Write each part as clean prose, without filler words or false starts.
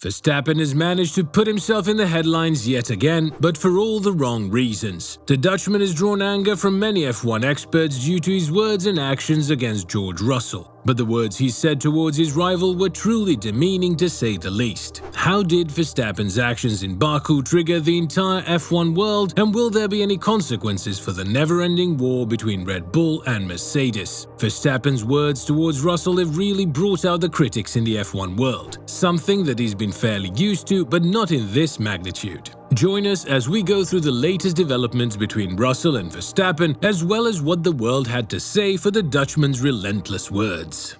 Verstappen has managed to put himself in the headlines yet again, but for all the wrong reasons. The Dutchman has drawn anger from many F1 experts due to his words and actions against George Russell. But the words he said towards his rival were truly demeaning to say the least. How did Verstappen's actions in Baku trigger the entire F1 world, and will there be any consequences for the never-ending war between Red Bull and Mercedes? Verstappen's words towards Russell have really brought out the critics in the F1 world, something that he's been fairly used to, but not in this magnitude. Join us as we go through the latest developments between Russell and Verstappen, as well as what the world had to say for the Dutchman's relentless words.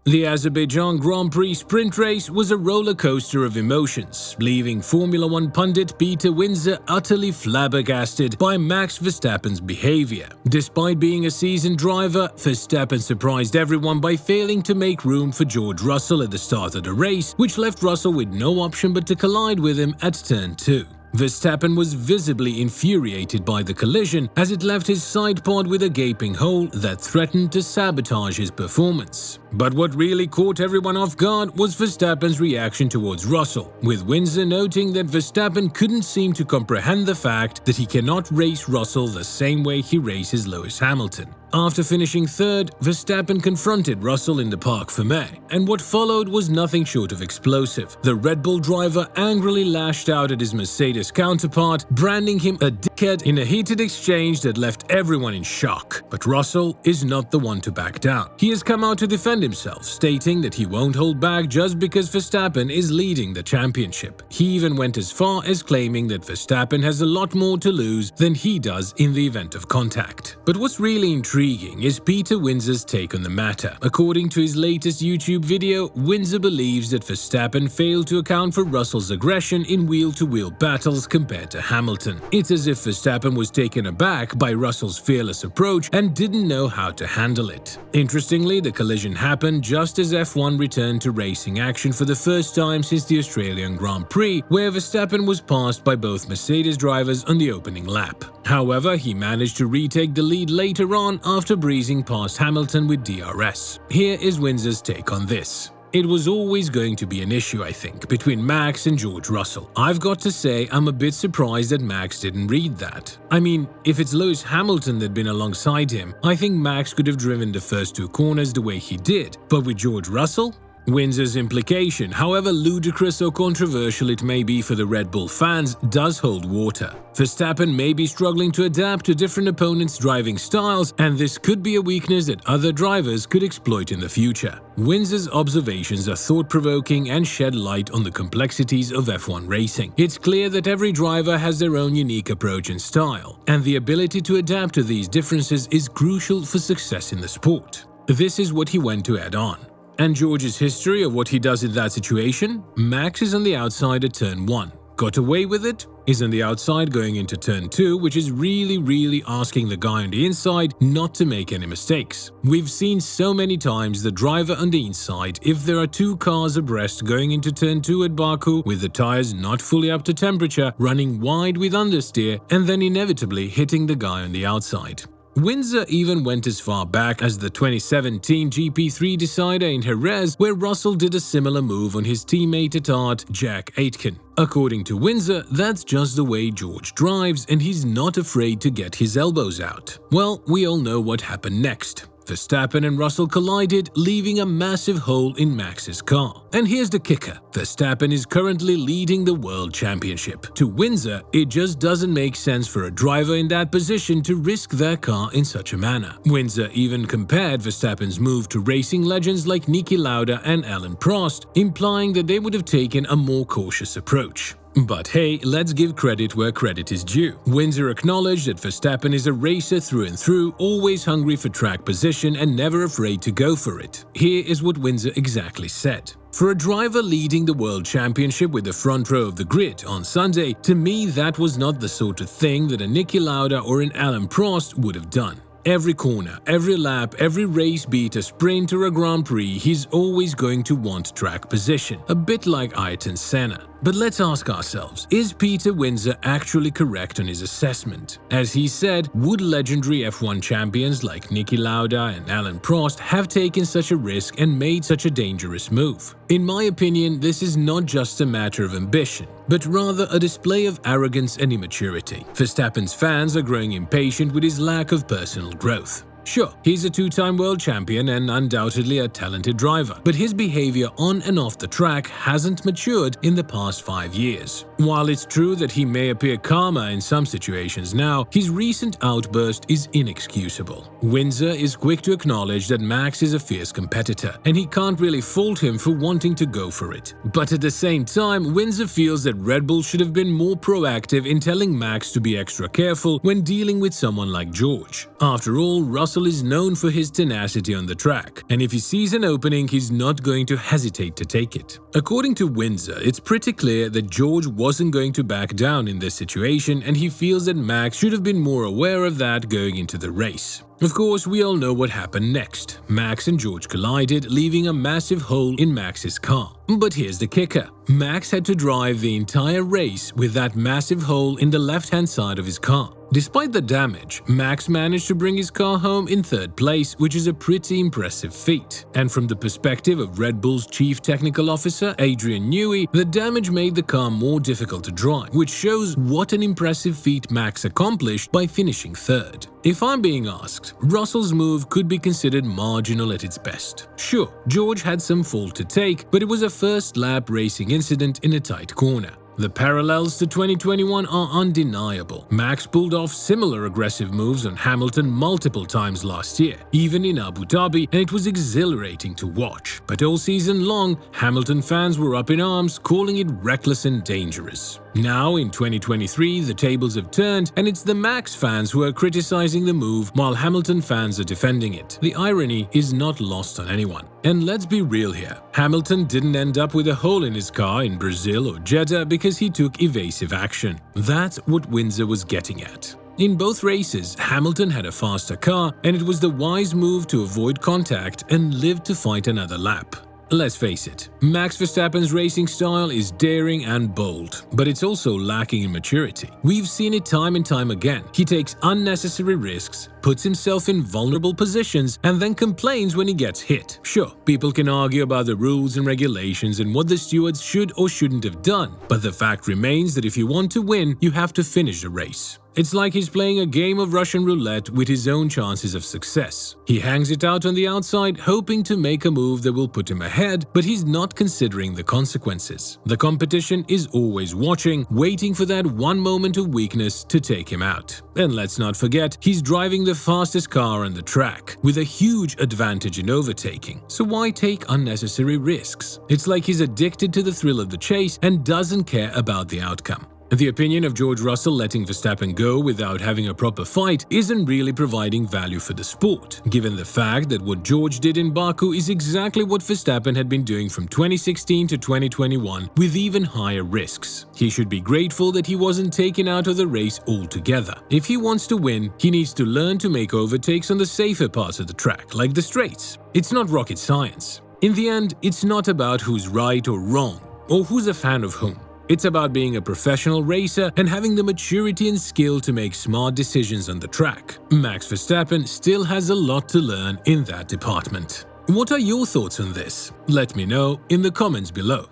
The Azerbaijan Grand Prix sprint race was a roller coaster of emotions, leaving Formula One pundit Peter Windsor utterly flabbergasted by Max Verstappen's behavior. Despite being a seasoned driver, Verstappen surprised everyone by failing to make room for George Russell at the start of the race, which left Russell with no option but to collide with him at turn 2. Verstappen was visibly infuriated by the collision, as it left his side pod with a gaping hole that threatened to sabotage his performance. But what really caught everyone off guard was Verstappen's reaction towards Russell, with Windsor noting that Verstappen couldn't seem to comprehend the fact that he cannot race Russell the same way he races Lewis Hamilton. After finishing third, Verstappen confronted Russell in the Parc Fermé, and what followed was nothing short of explosive. The Red Bull driver angrily lashed out at his Mercedes counterpart, branding him a dickhead in a heated exchange that left everyone in shock. But Russell is not the one to back down. He has come out to defend himself, stating that he won't hold back just because Verstappen is leading the championship. He even went as far as claiming that Verstappen has a lot more to lose than he does in the event of contact. But what's really intriguing is Peter Windsor's take on the matter. According to his latest YouTube video, Windsor believes that Verstappen failed to account for Russell's aggression in wheel-to-wheel battles compared to Hamilton. It's as if Verstappen was taken aback by Russell's fearless approach and didn't know how to handle it. Interestingly, the collision happened just as F1 returned to racing action for the first time since the Australian Grand Prix, where Verstappen was passed by both Mercedes drivers on the opening lap. However, he managed to retake the lead later on after breezing past Hamilton with DRS. Here is Windsor's take on this. It was always going to be an issue, I think, between Max and George Russell. I've got to say I'm a bit surprised that Max didn't read that. I mean, if it's Lewis Hamilton that'd been alongside him, I think Max could have driven the first two corners the way he did. But with George Russell? Windsor's implication, however ludicrous or controversial it may be for the Red Bull fans, does hold water. Verstappen may be struggling to adapt to different opponents' driving styles, and this could be a weakness that other drivers could exploit in the future. Windsor's observations are thought-provoking and shed light on the complexities of F1 racing. It's clear that every driver has their own unique approach and style, and the ability to adapt to these differences is crucial for success in the sport. This is what he went to add on. And George's history of what he does in that situation? Max is on the outside at turn 1. Got away with it? Is on the outside going into turn 2, which is really asking the guy on the inside not to make any mistakes. We've seen so many times the driver on the inside, if there are two cars abreast going into turn 2 at Baku with the tires not fully up to temperature, running wide with understeer, and then inevitably hitting the guy on the outside. Windsor even went as far back as the 2017 GP3 decider in Jerez, where Russell did a similar move on his teammate at heart, Jack Aitken. According to Windsor, that's just the way George drives, and he's not afraid to get his elbows out. Well, we all know what happened next. Verstappen and Russell collided, leaving a massive hole in Max's car. And here's the kicker. Verstappen is currently leading the World Championship. To Windsor, it just doesn't make sense for a driver in that position to risk their car in such a manner. Windsor even compared Verstappen's move to racing legends like Niki Lauda and Alain Prost, implying that they would have taken a more cautious approach. But hey, let's give credit where credit is due. Windsor acknowledged that Verstappen is a racer through and through, always hungry for track position and never afraid to go for it. Here is what Windsor exactly said. For a driver leading the World Championship with the front row of the grid on Sunday, to me that was not the sort of thing that a Niki Lauda or an Alain Prost would have done. Every corner, every lap, every race, be it a sprint or a Grand Prix, he's always going to want track position, a bit like Ayrton Senna. But let's ask ourselves, is Peter Windsor actually correct on his assessment? As he said, would legendary F1 champions like Niki Lauda and Alain Prost have taken such a risk and made such a dangerous move? In my opinion, this is not just a matter of ambition, but rather a display of arrogance and immaturity. Verstappen's fans are growing impatient with his lack of personal growth. Sure, he's a two-time world champion and undoubtedly a talented driver, but his behavior on and off the track hasn't matured in the past 5 years. While it's true that he may appear calmer in some situations now, his recent outburst is inexcusable. Windsor is quick to acknowledge that Max is a fierce competitor, and he can't really fault him for wanting to go for it. But at the same time, Windsor feels that Red Bull should have been more proactive in telling Max to be extra careful when dealing with someone like George. After all, Russell is known for his tenacity on the track, and if he sees an opening, he's not going to hesitate to take it. According to Windsor, it's pretty clear that George wasn't going to back down in this situation, and he feels that Max should have been more aware of that going into the race. Of course, we all know what happened next. Max and George collided, leaving a massive hole in Max's car. But here's the kicker. Max had to drive the entire race with that massive hole in the left-hand side of his car. Despite the damage, Max managed to bring his car home in third place, which is a pretty impressive feat. And from the perspective of Red Bull's chief technical officer, Adrian Newey, the damage made the car more difficult to drive, which shows what an impressive feat Max accomplished by finishing third. If I'm being asked, Russell's move could be considered marginal at its best. Sure, George had some fault to take, but it was a first-lap racing incident in a tight corner. The parallels to 2021 are undeniable. Max pulled off similar aggressive moves on Hamilton multiple times last year, even in Abu Dhabi, and it was exhilarating to watch. But all season long, Hamilton fans were up in arms, calling it reckless and dangerous. Now, in 2023, the tables have turned, and it's the Max fans who are criticizing the move while Hamilton fans are defending it. The irony is not lost on anyone. And let's be real here. Hamilton didn't end up with a hole in his car in Brazil or Jeddah because he took evasive action. That's what Windsor was getting at. In both races, Hamilton had a faster car, and it was the wise move to avoid contact and live to fight another lap. Let's face it, Max Verstappen's racing style is daring and bold, but it's also lacking in maturity. We've seen it time and time again. He takes unnecessary risks, puts himself in vulnerable positions, and then complains when he gets hit. Sure, people can argue about the rules and regulations and what the stewards should or shouldn't have done, but the fact remains that if you want to win, you have to finish the race. It's like he's playing a game of Russian roulette with his own chances of success. He hangs it out on the outside, hoping to make a move that will put him ahead, but he's not considering the consequences. The competition is always watching, waiting for that one moment of weakness to take him out. And let's not forget, he's driving the fastest car on the track, with a huge advantage in overtaking. So why take unnecessary risks? It's like he's addicted to the thrill of the chase and doesn't care about the outcome. The opinion of George Russell letting Verstappen go without having a proper fight isn't really providing value for the sport, given the fact that what George did in Baku is exactly what Verstappen had been doing from 2016 to 2021 with even higher risks. He should be grateful that he wasn't taken out of the race altogether. If he wants to win, he needs to learn to make overtakes on the safer parts of the track, like the straights. It's not rocket science. In the end, it's not about who's right or wrong, or who's a fan of whom. It's about being a professional racer and having the maturity and skill to make smart decisions on the track. Max Verstappen still has a lot to learn in that department. What are your thoughts on this? Let me know in the comments below.